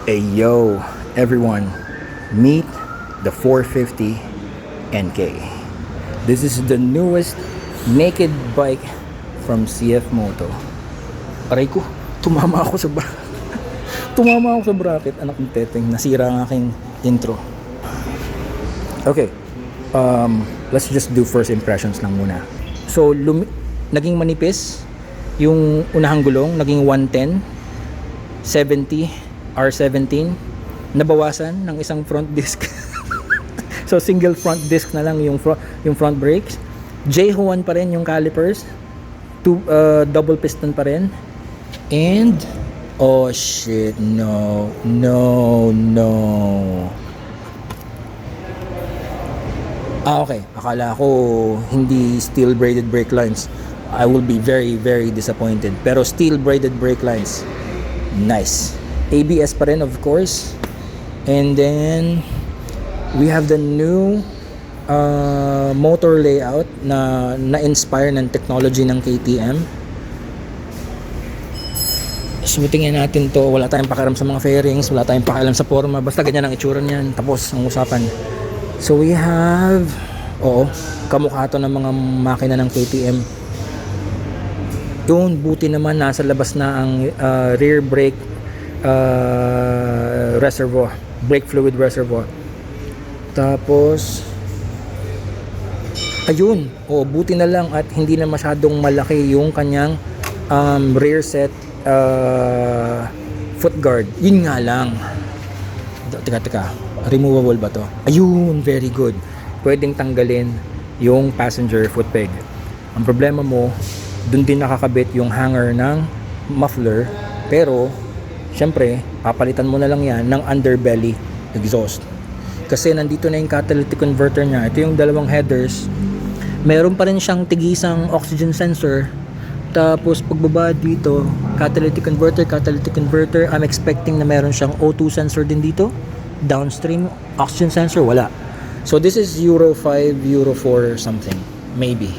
Hey yo, everyone, meet the 450 NK. This is the newest naked bike from CF Moto. Aray ko, tumama ako sa tumama ako sa bracket, anak ng teteng, nasira ang aking intro. Okay, let's just do first impressions lang muna. So, naging manipis yung unahang gulong, naging 110, 70, R17, nabawasan ng isang front disc. So single front disc na lang yung front brakes. J1 pa rin yung calipers. Double piston pa rin. And oh shit, no. Okay, akala ko hindi steel braided brake lines. I will be very disappointed. Pero steel braided brake lines. Nice. ABS pa rin, of course. And then we have the new motor layout na-inspire ng technology ng KTM. So tingnan natin to. Wala tayong pakialam sa mga fairings, wala tayong pakialam sa forma, basta ganyan ang itsura niyan. Tapos ang usapan. So we have kamukha to ng mga makina ng KTM. Yun, buti naman nasa labas na ang rear brake reservoir, brake fluid reservoir. Tapos ayun, buti na lang at hindi na masyadong malaki yung kanyang rear set foot guard. Yun nga lang. Teka, removable ba to? Ayun, very good. Pwedeng tanggalin yung passenger foot peg. Ang problema mo, dun din nakakabit yung hanger ng muffler, pero syempre, papalitan mo na lang yan ng underbelly exhaust. Kasi nandito na yung catalytic converter niya. Ito yung dalawang headers. Meron pa rin siyang tigisang oxygen sensor. Tapos pagbaba dito, catalytic converter. I'm expecting na meron siyang O2 sensor din dito. Downstream oxygen sensor, wala. So this is Euro 5, Euro 4 or something. Maybe.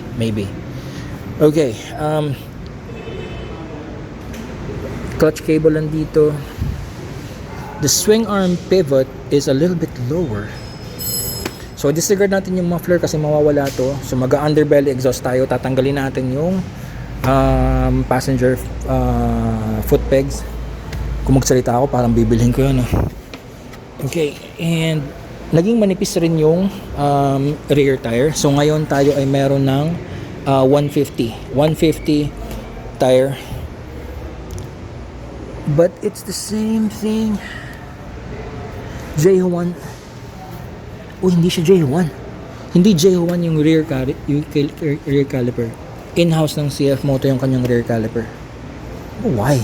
Okay, clutch cable lang dito. The swing arm pivot is a little bit lower. So disregard natin yung muffler kasi mawawala to. So mag-underbelly exhaust tayo. Tatanggalin natin yung passenger foot pegs. Kung magsalita ako, parang bibilhin ko yun. Okay, and naging manipis rin yung rear tire. So ngayon tayo ay meron ng 150 tire. But it's the same thing. J1. Hindi siya J1. Hindi J1 yung rear caliper. In-house ng CF Moto yung kanyang rear caliper. Why?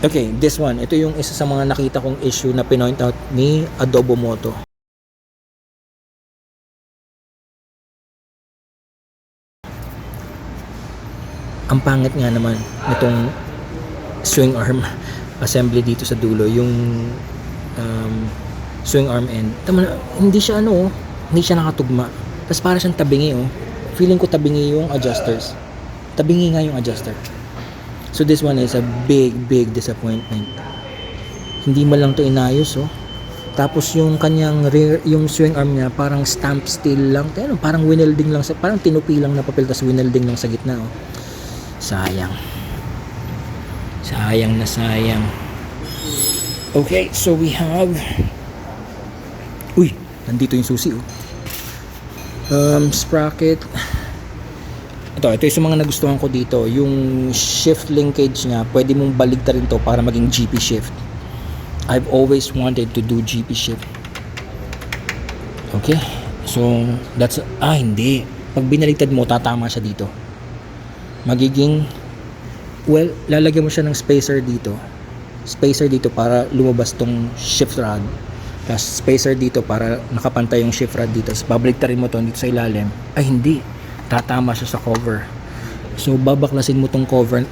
Okay, this one. Ito yung isa sa mga nakita kong issue na pinoint out ni Adobo Moto. Ang pangit nga naman nitong swing arm assembly dito sa dulo, yung swing arm end. Hindi siya hindi siya nakatugma. Tapos para siyang tabingi Feeling ko tabingi yung adjusters. Tabingi nga yung adjuster. So this one is a big disappointment. Hindi mo lang to inayos Tapos yung kanyang rear, yung swing arm niya parang stamp steel lang. Parang winelding lang, parang tinupi lang na papel tapos winelding lang sa gitna Sayang na sayang. Okay, so we have nandito yung susi sprocket. Ito yung mga nagustuhan ko dito. Yung shift linkage niya, pwede mong baligtarin to para maging GP shift. I've always wanted to do GP shift. Okay, so that's hindi, pag binaligtad mo tatama siya dito. Magiging lalagyan mo siya ng spacer dito para lumabas tong shift rod, tapos spacer dito para nakapantay yung shift rod dito. Tapos babaligtarin mo to dito sa ilalim. Hindi, tatama siya sa cover. So babaklasin mo tong cover,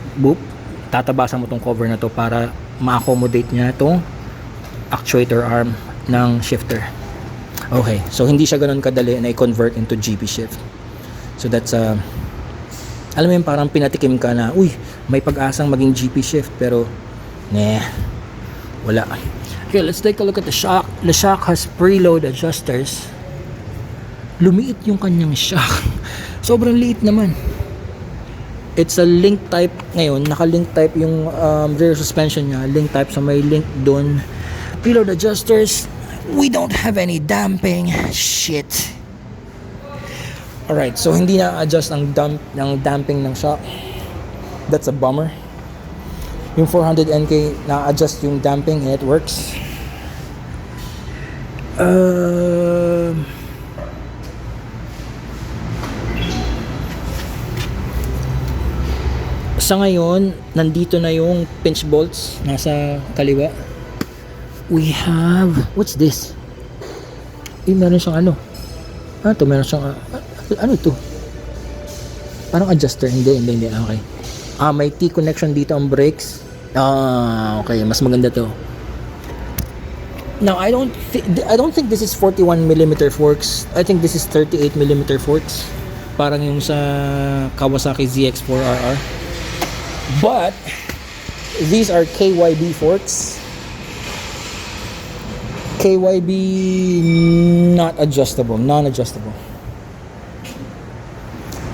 tatabasan mo tong cover na to para ma-accommodate niya itong actuator arm ng shifter. Okay, so hindi siya ganoon kadali na i-convert into GP shift. So that's alam mo yung parang pinatikim ka na, may pag-asang maging GP shift, pero Wala. Okay, let's take a look at the shock. The shock has preload adjusters. Lumiit yung kanyang shock. Sobrang liit naman. It's a link type ngayon. Naka-link type yung rear suspension niya. Link type, so may link doon. Preload adjusters. We don't have any damping. Shit. Alright, so hindi na-adjust ang damping ng shock. That's a bummer. Yung 400NK na-adjust yung damping and it works. Sa ngayon, nandito na yung pinch bolts nasa kaliwa. We have, what's this? Meron siyang ano? Ito, meron siyang, ano ito? Parang adjuster, hindi. Okay. May T-connection dito ang brakes. Okay, mas maganda to. Now, I don't think this is 41mm forks. I think this is 38mm forks. Parang yung sa Kawasaki ZX4RR. But these are KYB forks. KYB not adjustable, non-adjustable.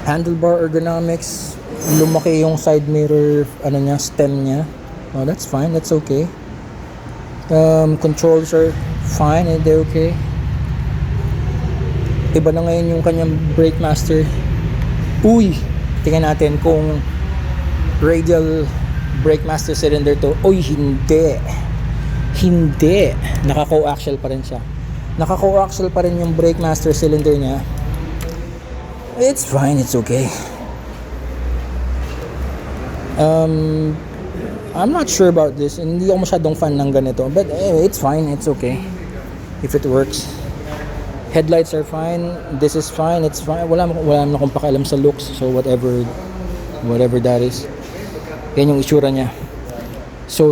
Handlebar ergonomics, lumaki yung side mirror, stem niya. Oh, that's fine, that's okay. Controls are fine, they're okay. Iba na ngayon yung kanyang brake master. Uy, tingnan natin kung radial brake master cylinder to. Uy, hindi. Naka-coaxial pa rin siya. Naka-coaxial pa rin yung brake master cylinder niya. It's fine, it's okay. I'm not sure about this. Hindi ako masyadong fan ng ganito. But anyway, it's fine, it's okay. If it works. Headlights are fine. This is fine, it's fine. Wala naman akong pakialam sa looks. So whatever that is. Yan yung itsura niya. So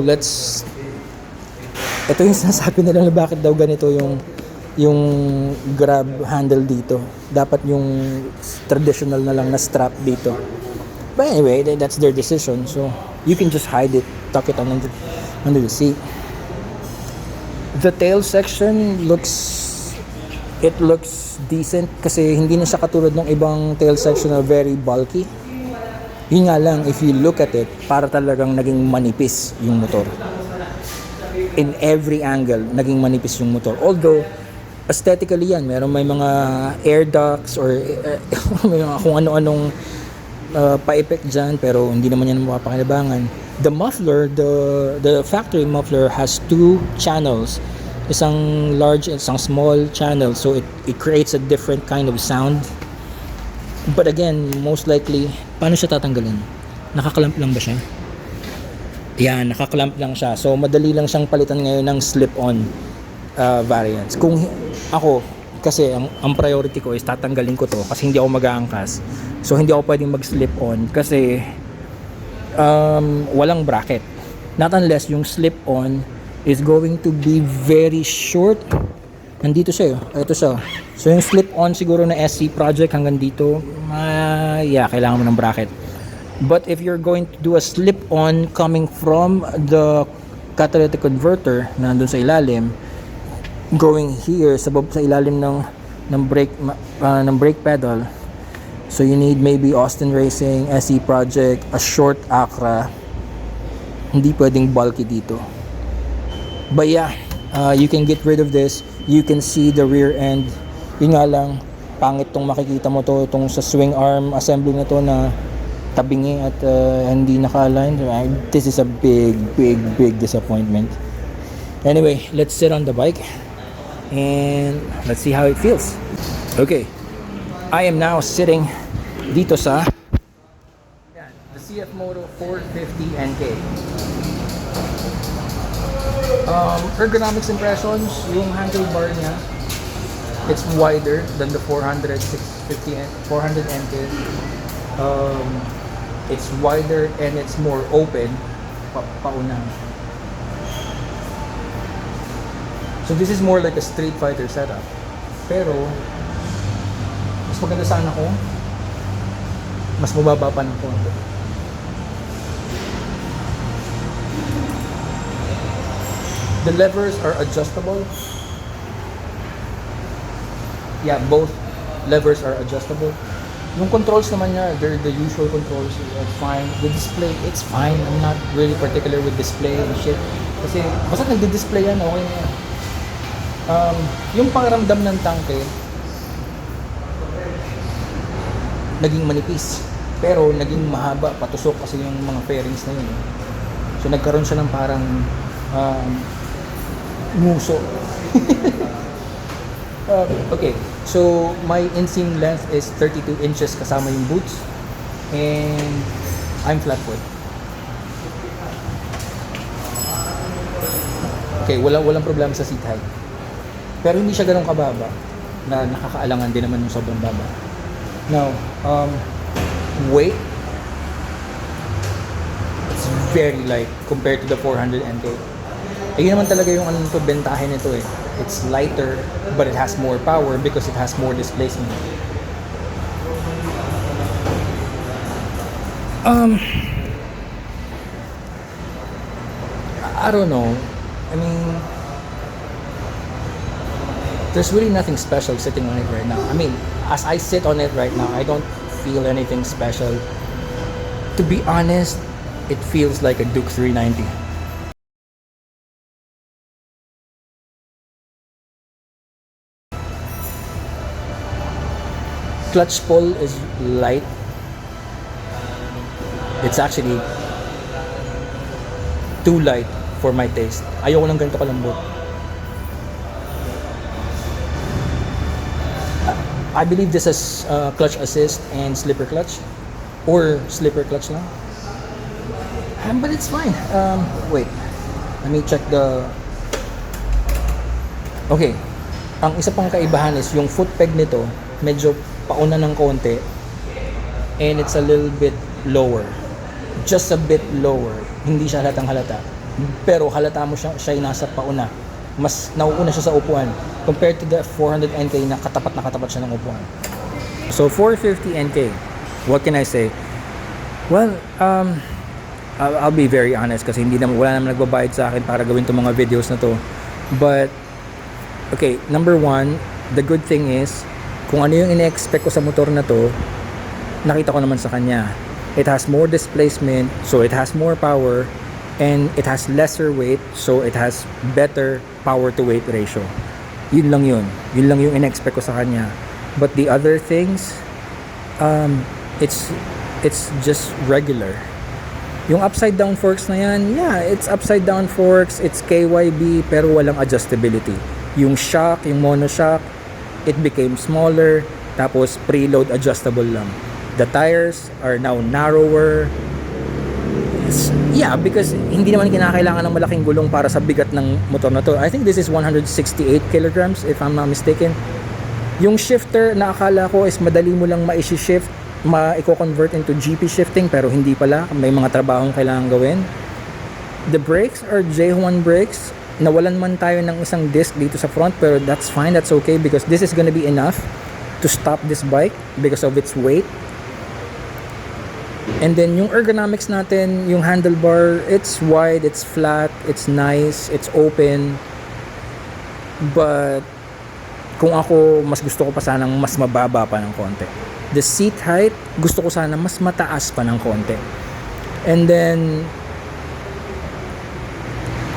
ito yung sinasabi nila na bakit daw ganito yung grab handle dito. Dapat yung traditional na lang na strap dito. But anyway, that's their decision. So you can just hide it, tuck it under the seat. The tail section looks decent kasi hindi na siya katulad ng ibang tail section na very bulky. Yun nga lang, if you look at it, para talagang naging manipis yung motor. In every angle, naging manipis yung motor. Although, aesthetically yan, may mga air ducts or may mga kung ano-anong pa-effect dyan, pero hindi naman yan mapapakinabangan. The muffler, the factory muffler has two channels. Isang large and isang small channel. So it creates a different kind of sound. But again, most likely, paano siya tatanggalin? Nakaklamp lang ba siya? Yan, nakaklamp lang siya. So, madali lang siyang palitan ngayon ng slip-on variants. Kung ako, kasi ang priority ko is tatanggalin ko to kasi hindi ako mag-aangkas. So, hindi ako pwedeng mag-slip-on kasi walang bracket. Not unless yung slip-on is going to be very short. Nandito siya. Ito siya. So, yung slip-on siguro na SC project hanggang dito, kailangan mo ng bracket. But if you're going to do a slip-on coming from the catalytic converter na nandun sa ilalim, going here sa ilalim ng brake pedal, so you need maybe Austin Racing, SE Project, a short Acra. Hindi pwedeng bulky dito. But yeah, you can get rid of this. You can see the rear end. Yun nga lang, pangit tong makikita mo to, itong sa swing arm assembly na to na tabingi at hindi naka-align. This is a big disappointment. Anyway, let's sit on the bike and let's see how it feels. Okay, I am now sitting dito sa the CF Moto 450 NK. Ergonomics impressions, yung handlebar niya, it's wider than the 400 NK. It's wider and it's more open pauna. So this is more like a Street Fighter setup. Pero mas maganda sana kung mas mababa pa ng konti. The levers are adjustable. Yeah, both levers are adjustable. Yung controls naman niya, they're the usual controls. It's fine. The display, it's fine. I'm not really particular with display and shit. Kasi basta nagdi-display yan, okay na yan. Yung pakiramdam ng tangke, naging manipis. Pero naging mahaba, patusok kasi yung mga fairings na yun. So nagkaroon siya ng parang nguso. Okay, so my inseam length is 32 inches kasama yung boots. And I'm flat foot. Okay, walang problema sa seat height. Pero hindi siya ganun kababa na nakakaalangan din naman yung sobrang baba. Now, weight, it's very light compared to the 400 NK. Ayun naman talaga yung bentahin nito eh. It's lighter, but it has more power because it has more displacement. I don't know. I mean, there's really nothing special sitting on it right now. I mean, as I sit on it right now, I don't feel anything special. To be honest, it feels like a Duke 390. Clutch pull is light. It's actually too light for my taste. Ayoko ng ganito kalambot. I believe this is clutch assist and slipper clutch, or slipper clutch lang. But it's fine. Wait, let me check the. Okay, ang isa pang kaibahan is yung foot peg nito medyo pauna ng konti, and it's a little bit lower, just a bit lower. Hindi siya halatang halata, pero halata mo siya nasa pauna. Mas nauuna siya sa upuan compared to the 400 NK na katapat siya ng upuan. So 450 NK, what can I say? Well, I'll be very honest kasi wala naman nagbabayad sa akin para gawin itong mga videos na to. But okay, number one, the good thing is kung ano yung ine-expect ko sa motor na to, nakita ko naman sa kanya. It has more displacement, so it has more power, and it has lesser weight, so it has better power to weight ratio. Yun lang yun yung in-expect ko sa kanya. But the other things, it's just regular. Yung upside down forks na yan, yeah, it's upside down forks, it's KYB, pero walang adjustability. Yung shock, yung monoshock, it became smaller, tapos preload adjustable lang. The tires are now narrower. Yeah, because hindi naman kinakailangan ng malaking gulong para sa bigat ng motor na to. I think this is 168 kilograms if I'm not mistaken. Yung shifter na akala ko is madali mo lang ma-shift, ma-convert into GP shifting, pero hindi pala. May mga trabahong kailangan gawin. The brakes are J1 brakes. Nawalan man tayo ng isang disc dito sa front, pero that's fine, that's okay, because this is gonna be enough to stop this bike because of its weight. And then yung ergonomics natin, yung handlebar, it's wide, it's flat, it's nice, it's open. But kung ako, mas gusto ko pa sanang mas mababa pa ng konti. The seat height, gusto ko sana mas mataas pa ng konti. And then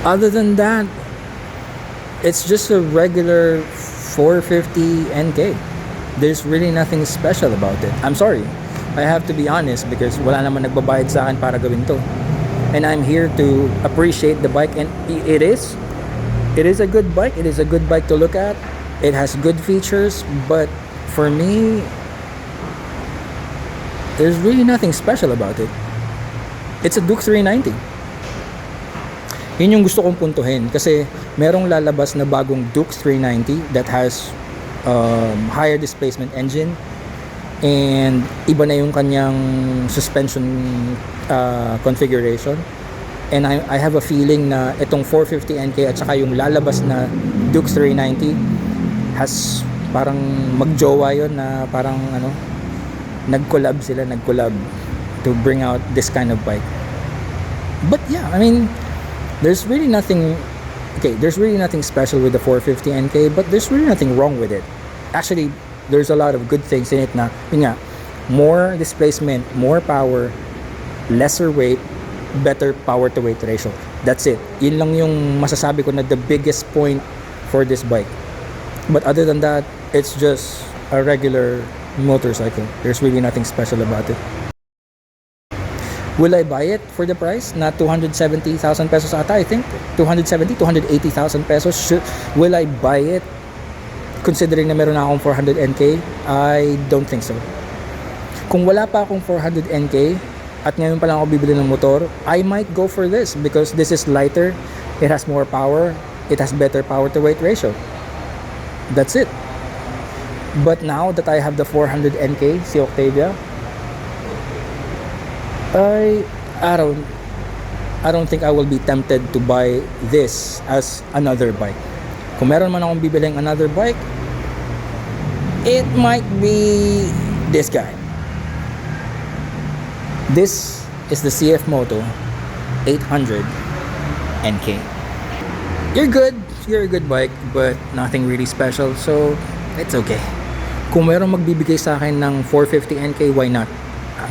other than that, it's just a regular 450 NK. There's really nothing special about it. I'm sorry, I have to be honest because wala naman nagbabayad sa akin para gawin to. And I'm here to appreciate the bike, and it is a good bike. It is a good bike to look at. It has good features, but for me, there's really nothing special about it. It's a Duke 390. Yun yung gusto kong puntuhin kasi merong lalabas na bagong Duke 390 that has higher displacement engine, and iba na yung kanyang suspension configuration. And I have a feeling na itong 450 NK at saka yung lalabas na Duke 390 has parang magjowa yun, na parang nag-collab to bring out this kind of bike. But yeah, I mean, there's really nothing. okay, there's really nothing special with the 450 NK, but there's really nothing wrong with it. Actually, there's a lot of good things in it na, yun nga, more displacement, more power, lesser weight, better power to weight ratio. That's it. Yun lang yung masasabi ko na the biggest point for this bike. But other than that, it's just a regular motorcycle. There's really nothing special about it. Will I buy it for the price? Not 270,000 pesos ata, I think. 270, 280,000 pesos. Will I buy it? Considering na meron na akong 400 NK, I don't think so. Kung wala pa akong 400 NK, at ngayon pa lang ako bibili ng motor, I might go for this because this is lighter, it has more power, it has better power to weight ratio. That's it. But now that I have the 400 NK, si Octavia, I don't think I will be tempted to buy this as another bike. Kung meron man akong bibiling another bike, it might be this guy. This is the CF Moto 800 NK. You're a good bike, but nothing really special, so it's okay. Kung meron magbibigay sa akin ng 450 NK, why not?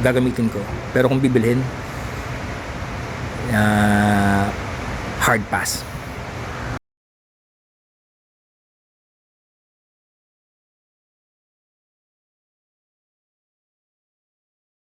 Gagamitin ko. Pero kung bibilhin, hard pass.